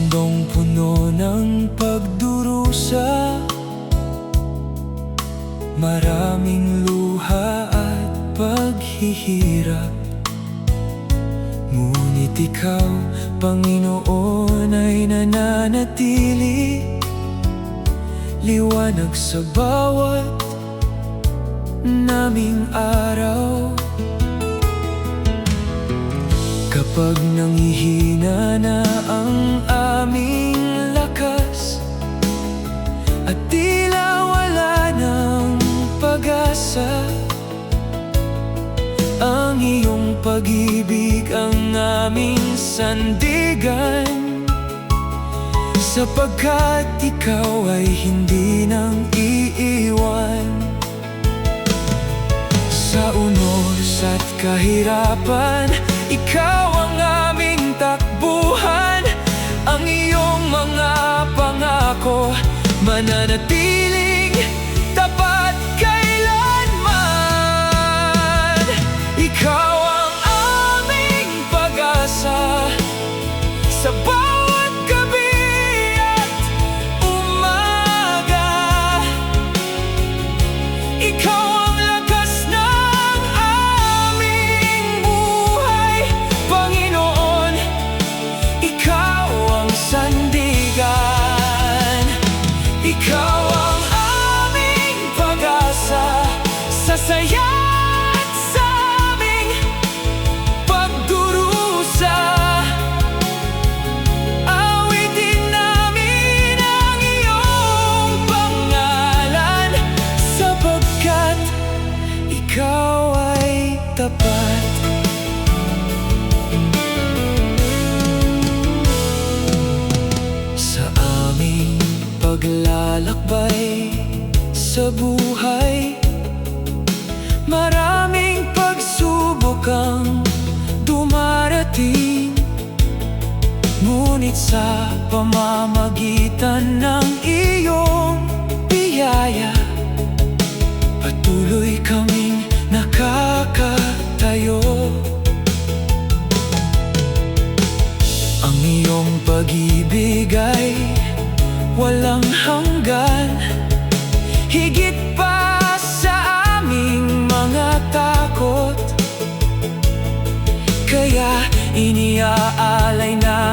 mundong puno ng pagdurusa, maraming luha at paghihirap. Ngunit ikaw, Panginoon, ay nananatili, liwanag sa bawat naming araw. Kapag nanghihina na ang aming lakas at tila wala ng pag-asa, ang iyong pag-ibig ang aming sandigan, sapagkat ikaw ay hindi nang iiwan. Sa unos at kahirapan, ikaw ang aming takbuhan. Ang iyong mga pangako mananatiling tapat kailanman. Ikaw ang aming pag-asa sa bawat gabi at umaga. Ikaw ang lakas ng aming buhay, Panginoon. Ikaw ang sandigan. Ikaw ang aming pag-asa sa saya at sa aming pagdurusa. Awitin namin ang iyong pangalan, sapagkat ikaw ay tapat. Sa aming paglalakbay sa buhay, maraming pagsubok ang dumarating. Ngunit sa pamamagitan ng iyong biyaya, patuloy kaming nakakatayo. Ang iyong pag-ibig ay walang hanggan, higit pa sa aming mga takot. Kaya iniaalay na